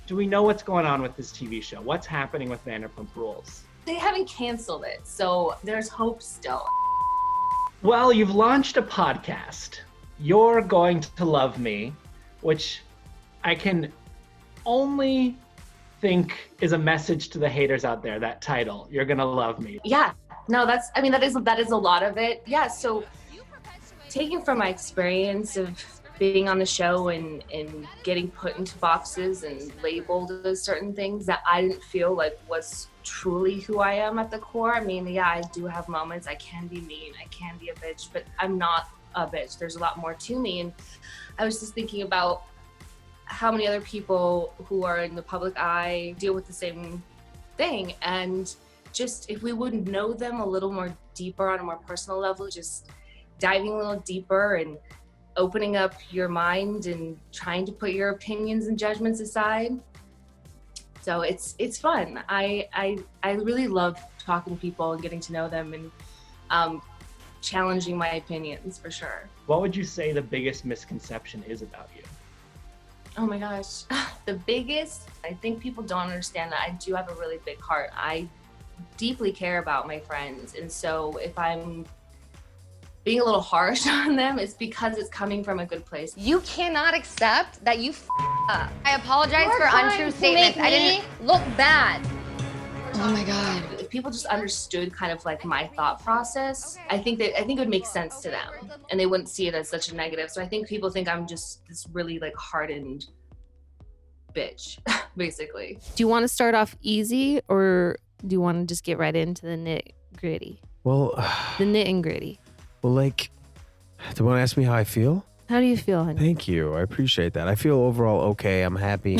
Do we know what's going on with this TV show? What's happening with Vanderpump Rules? They haven't canceled it, so there's hope still. Well, you've launched a podcast, You're Going to Love Me, which I can only think is a message to the haters out there, that title, You're Gonna Love Me. Yeah, no, that is a lot of it. Yeah, so taking from my experience of being on the show and getting put into boxes and labeled as certain things that I didn't feel like was truly who I am at the core. I mean, yeah, I do have moments. I can be mean, I can be a bitch, but I'm not a bitch. There's a lot more to me. And I was just thinking about how many other people who are in the public eye deal with the same thing. And just if we would know them a little more deeper on a more personal level, just diving a little deeper and opening up your mind and trying to put your opinions and judgments aside. So it's fun. I really love talking to people and getting to know them and challenging my opinions for sure. What would you say the biggest misconception is about you? Oh my gosh. The biggest, I think people don't understand that I do have a really big heart. I deeply care about my friends. And so if I'm being a little harsh on them, it's because it's coming from a good place. You cannot accept that you up. I apologize You're for trying untrue to statements. make I didn't look bad. Oh my God. If people just understood kind of like my thought process, I think it would make sense to them and they wouldn't see it as such a negative. So I think people think I'm just this really like hardened bitch, basically. Do you want to start off easy or do you want to just get right into the nit-gritty? Well, The nit and gritty. well, like, do you want to ask me how I feel? How do you feel, honey? Thank you. I appreciate that. I feel overall okay. I'm happy.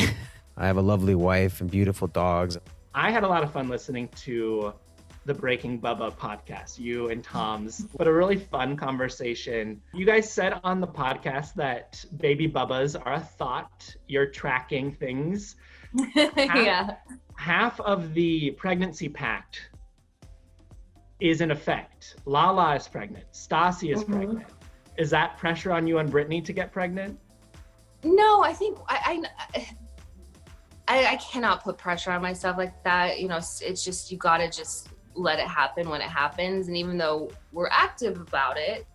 I have a lovely wife and beautiful dogs. I had a lot of fun listening to the Breaking Bubba podcast, you and Tom's, but a really fun conversation. You guys said on the podcast that baby Bubbas are a thought. You're tracking things. Yeah. Half of the pregnancy pact is in effect. Lala is pregnant. Stassi is pregnant. Is that pressure on you and Brittany to get pregnant? No, I think I cannot put pressure on myself like that. You know, it's just, you gotta just let it happen when it happens. And even though we're active about it,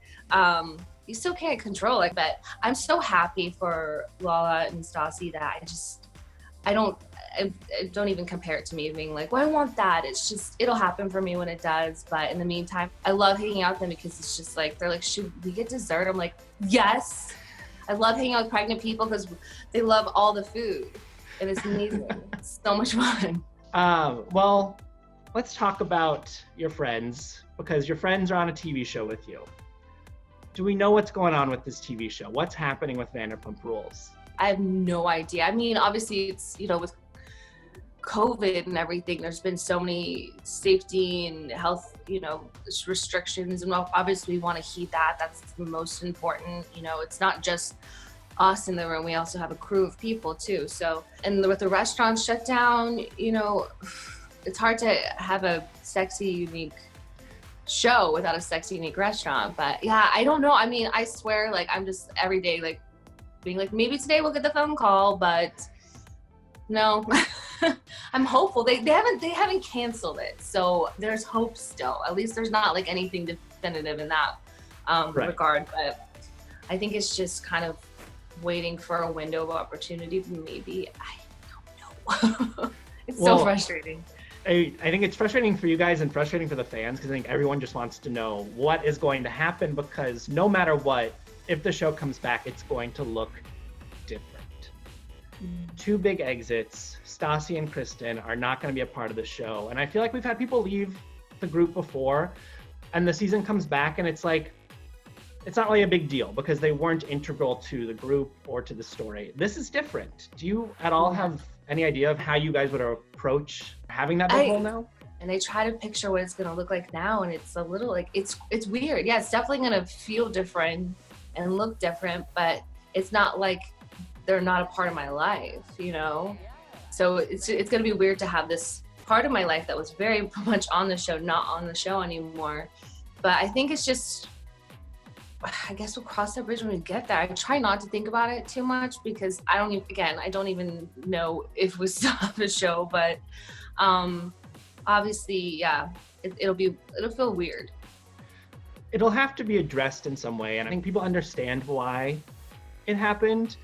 you still can't control it. But I'm so happy for Lala and Stassi that I don't even compare it to me being like, well, I want that. It's just, it'll happen for me when it does. But in the meantime, I love hanging out with them because it's just like, they're like, should we get dessert? I'm like, yes. I love hanging out with pregnant people because they love all the food. And it's amazing. It's so much fun. Well, let's talk about your friends, because your friends are on a TV show with you. Do we know what's going on with this TV show? What's happening with Vanderpump Rules? I have no idea. I mean, obviously it's, you know, with COVID and everything, there's been so many safety and health, you know, restrictions. And obviously we want to heed that. That's the most important. You know, it's not just us in the room. We also have a crew of people too. So, and with the restaurants shut down, you know, it's hard to have a sexy, unique show without a sexy, unique restaurant. But yeah, I don't know. I mean, I swear, like, I'm just every day, like, being like, maybe today we'll get the phone call, but no. I'm hopeful. They haven't canceled it, so there's hope still. At least there's not like anything definitive in that regard. But I think it's just kind of waiting for a window of opportunity. Maybe, I don't know. It's so frustrating. I think it's frustrating for you guys and frustrating for the fans, because I think everyone just wants to know what is going to happen, because no matter what, if the show comes back, it's going to look different. Two big exits. Stassi and Kristen are not going to be a part of the show. And I feel like we've had people leave the group before, and the season comes back and it's like, it's not really a big deal because they weren't integral to the group or to the story. This is different. Do you at all have any idea of how you guys would approach having that big role now? And I try to picture what it's going to look like now, and it's a little like, it's weird. Yeah, it's definitely going to feel different and look different, but it's not like they're not a part of my life, you know? So it's going to be weird to have this part of my life that was very much on the show, not on the show anymore. But I think it's just I guess we'll cross that bridge when we get there. I try not to think about it too much because I don't even know if we still have a show, but obviously, yeah, it'll feel weird. It'll have to be addressed in some way, and I think people understand why it happened,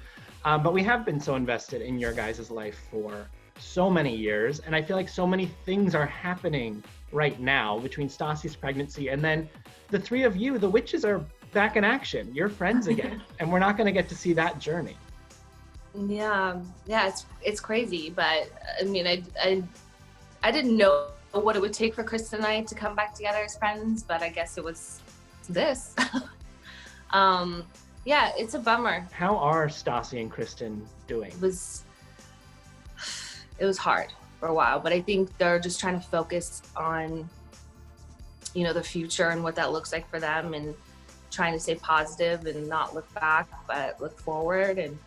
but we have been so invested in your guys' life for so many years, and I feel like so many things are happening right now between Stassi's pregnancy and then the three of you, the witches, are back in action. You're friends again, and we're not going to get to see that journey. Yeah, it's crazy, but I mean, I didn't know what it would take for Kristen and I to come back together as friends, but I guess it was this. Yeah, it's a bummer. How are Stassi and Kristen doing? It was hard for a while, but I think they're just trying to focus on, the future and what that looks like for them, and trying to stay positive and not look back, but look forward and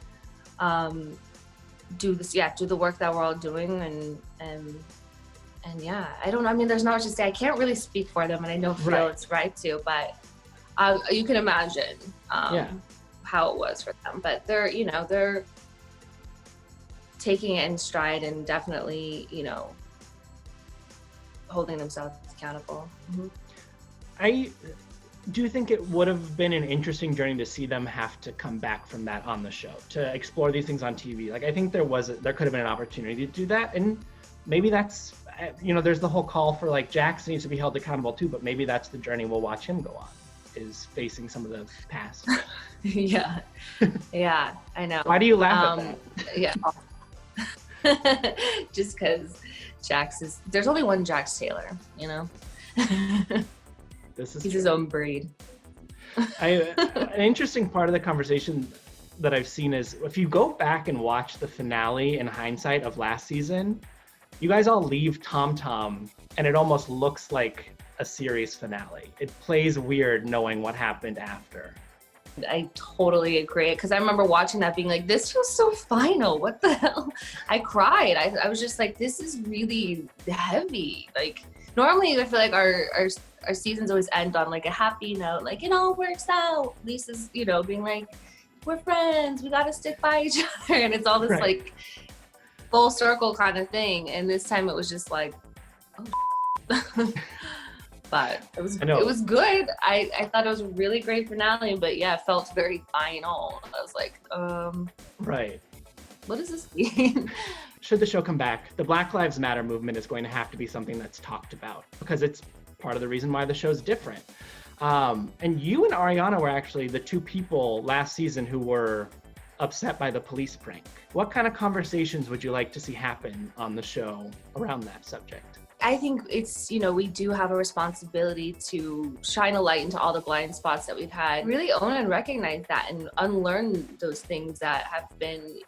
do the work that we're all doing, and yeah, I don't know. I mean, there's not much to say. I can't really speak for them, and I know feel it's right to, but you can imagine how it was for them. But they're taking it in stride and definitely, holding themselves accountable. Mm-hmm. I do think it would have been an interesting journey to see them have to come back from that on the show, to explore these things on TV. Like, I think there could have been an opportunity to do that, and maybe that's, there's the whole call for like Jax needs to be held accountable too, but maybe that's the journey we'll watch him go on, is facing some of the past. Yeah, I know. Why do you laugh at that? Yeah. Just because there's only one Jax Taylor, He's his own breed. An interesting part of the conversation that I've seen is, if you go back and watch the finale in hindsight of last season, you guys all leave Tom Tom and it almost looks like a series finale. It plays weird knowing what happened after. I totally agree, because I remember watching that being like, this feels so final. What the hell? I cried. I was just like, this is really heavy. Like, normally I feel like our seasons always end on like a happy note, like it all works out. Lisa's, being like, we're friends, we gotta stick by each other, and it's all this like full circle kind of thing. And this time it was just like, oh. But it was good. I thought it was a really great finale, but yeah, it felt very final. I was like, right. What does this mean? Should the show come back, the Black Lives Matter movement is going to have to be something that's talked about, because it's part of the reason why the show's different. And you and Ariana were actually the two people last season who were upset by the police prank. What kind of conversations would you like to see happen on the show around that subject? I think it's, we do have a responsibility to shine a light into all the blind spots that we've had, really own and recognize that, and unlearn those things that have been,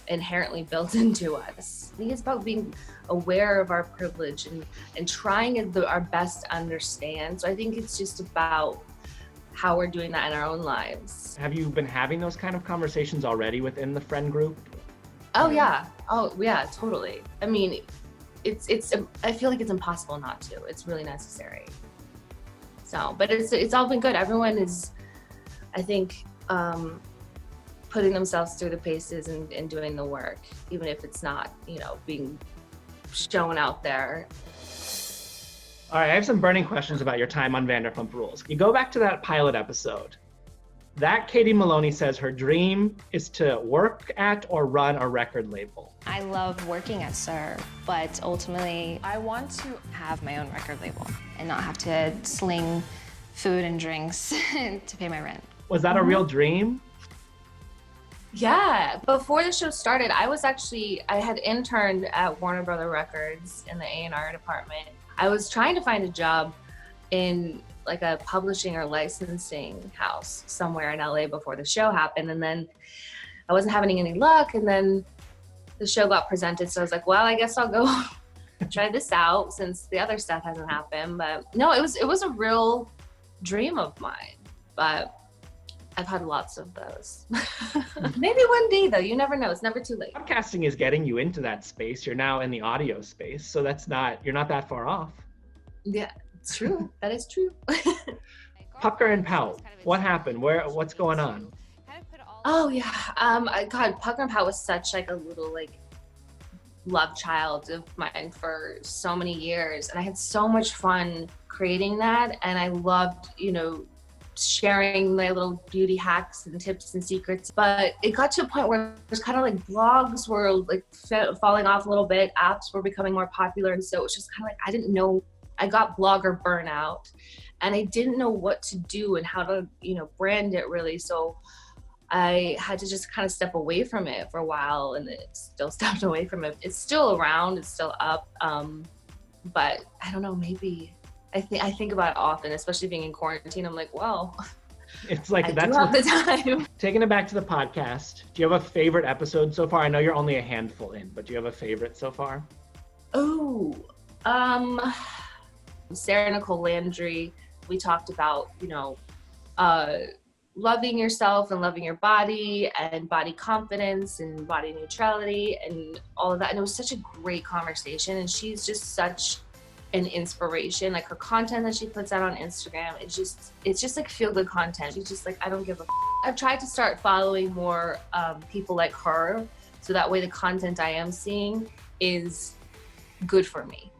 inherently built into us. I think it's about being aware of our privilege and trying our best to understand. So I think it's just about how we're doing that in our own lives. Have you been having those kind of conversations already within the friend group? Oh yeah, totally. I mean, I feel like it's impossible not to. It's really necessary. So, but it's all been good. Everyone is, I think, putting themselves through the paces and doing the work, even if it's not, being shown out there. All right, I have some burning questions about your time on Vanderpump Rules. You go back to that pilot episode. That Katie Maloney says her dream is to work at or run a record label. I love working at SUR, but ultimately I want to have my own record label and not have to sling food and drinks to pay my rent. Was that a real dream? Yeah, before the show started, I had interned at Warner Brother Records in the A&R department. I was trying to find a job in like a publishing or licensing house somewhere in LA before the show happened, and then I wasn't having any luck, and then the show got presented, so I was like, well, I guess I'll go try this out since the other stuff hasn't happened. But no, it was a real dream of mine, but I've had lots of those. Maybe one day though, you never know. It's never too late. Podcasting is getting you into that space. You're now in the audio space, so you're not that far off. Yeah, it's true. That is true. Pucker and Pout. What happened? What's going on? Oh yeah. God, Pucker and Pout was such like a little like love child of mine for so many years, and I had so much fun creating that, and I loved, sharing my little beauty hacks and tips and secrets. But it got to a point where it was kind of like blogs were like falling off a little bit, apps were becoming more popular, and so it was just kind of like I didn't know. I got blogger burnout, and I didn't know what to do and how to brand it really. So I had to just kind of step away from it for a while, and it still stepped away from it. It's still around, it's still up, but I don't know, maybe I think about it often, especially being in quarantine. I'm like, well, it's like I that's do have the time. Taking it back to the podcast, do you have a favorite episode so far? I know you're only a handful in, but do you have a favorite so far? Oh, Sarah Nicole Landry. We talked about, loving yourself and loving your body and body confidence and body neutrality and all of that. And it was such a great conversation. And she's just such an inspiration. Like her content that she puts out on Instagram, it's just like feel good content. She's just like, I don't give a I've tried to start following more people like her, so that way the content I am seeing is good for me,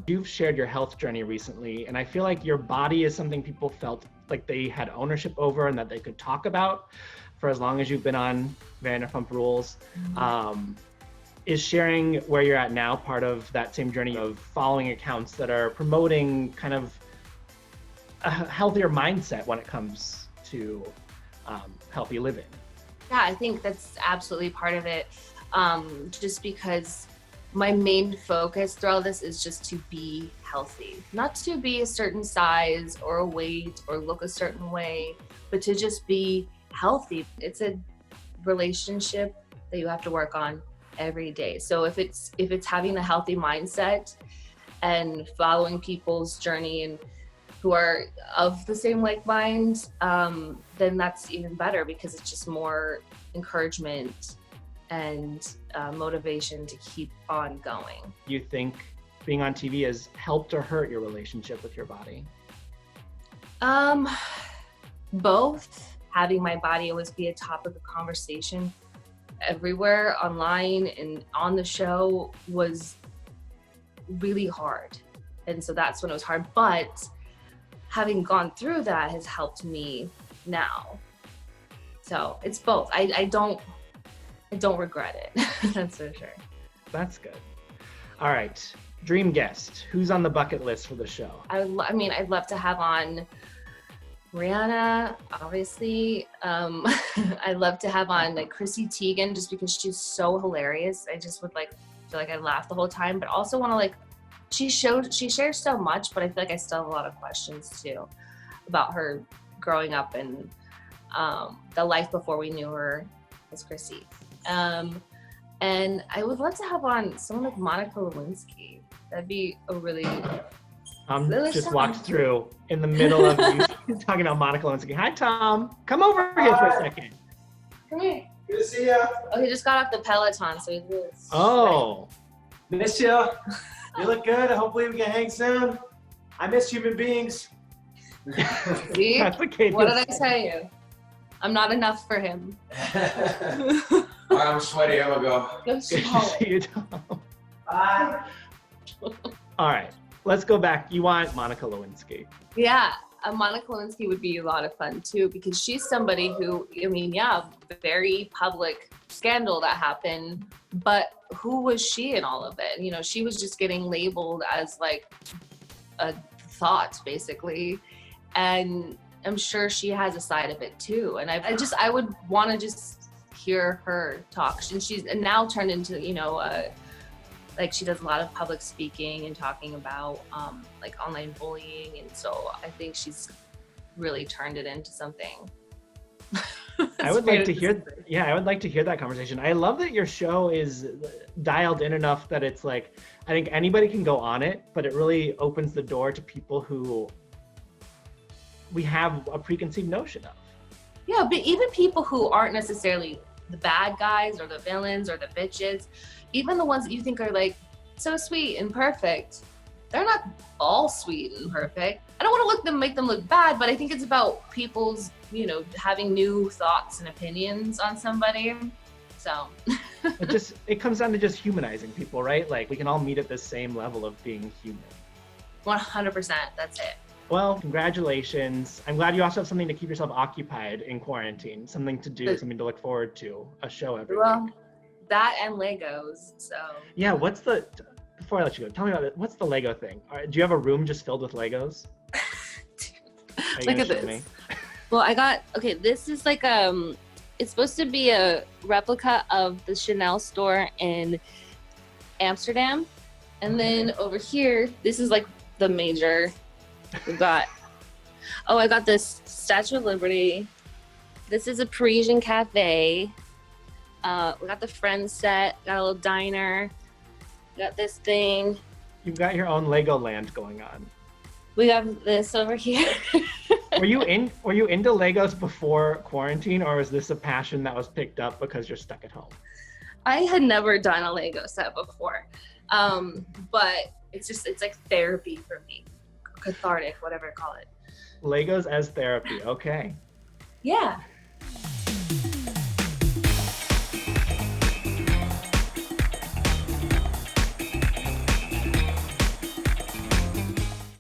You've shared your health journey recently, and I feel like your body is something people felt like they had ownership over and that they could talk about for as long as you've been on Vanderpump Rules. Is sharing where you're at now part of that same journey of following accounts that are promoting kind of a healthier mindset when it comes to healthy living? Yeah, I think that's absolutely part of it. Just because my main focus through all this is just to be healthy, not to be a certain size or a weight or look a certain way, but to just be healthy. It's a relationship that you have to work on every day. So if it's having a healthy mindset and following people's journey and who are of the same like mind, then that's even better, because it's just more encouragement and motivation to keep on going. You think being on TV has helped or hurt your relationship with your body? Both. Having my body always be a topic of conversation everywhere, online and on the show, was really hard. And so that's when it was hard. But having gone through that has helped me now. So it's both. I don't regret it. That's for sure. That's good. All right. Dream guest. Who's on the bucket list for the show? I'd love to have on Rihanna, obviously. I'd love to have on like Chrissy Teigen, just because she's so hilarious. I just would feel like I laugh the whole time, but also want to she shares so much, but I feel like I still have a lot of questions too about her growing up and the life before we knew her as Chrissy. And I would love to have on someone like Monica Lewinsky. That'd be a really just walked through in the middle of you talking about Monica Lewinsky. Hi, Tom. Come over here for a second. Come here. Good to see ya. Oh, he just got off the Peloton, so he's really Oh. Miss ya. You look good. Hopefully we can hang soon. I miss human beings. See? That's okay. What did I tell you? I'm not enough for him. All right, I'm sweaty. I'm gonna go. Go Good to swallow. see you, Tom. Bye. All right. Let's go back. You want Monica Lewinsky. Yeah, Monica Lewinsky would be a lot of fun too, because she's somebody who, very public scandal that happened, but who was she in all of it? She was just getting labeled as like a thought, basically, and I'm sure she has a side of it too. And I would want to just hear her talk. And she's now turned into, like she does a lot of public speaking and talking about like online bullying, and so I think she's really turned it into something. I would like to hear that conversation. I love that your show is dialed in enough that it's like, I think anybody can go on it, but it really opens the door to people who we have a preconceived notion of. Yeah, but even people who aren't necessarily the bad guys or the villains or the bitches, even the ones that you think are like so sweet and perfect, they're not all sweet and perfect. I don't want to make them look bad, but I think it's about people's, having new thoughts and opinions on somebody. So it comes down to just humanizing people, right? Like we can all meet at the same level of being human. 100%, that's it. Well, congratulations. I'm glad you also have something to keep yourself occupied in quarantine, something to do, something to look forward to, a show every week. That and Legos, so. Yeah, before I let you go, tell me about it. What's the Lego thing? Do you have a room just filled with Legos? Look at this. Well, this is like, it's supposed to be a replica of the Chanel store in Amsterdam. And then over here, this is like the major. I got this Statue of Liberty. This is a Parisian cafe. We got the Friends set, got a little diner. Got this thing. You've got your own Lego land going on. We have this over here. Were you into Legos before quarantine, or is this a passion that was picked up because you're stuck at home? I had never done a Lego set before. But it's like therapy for me. Cathartic, whatever you call it. Legos as therapy, okay. Yeah.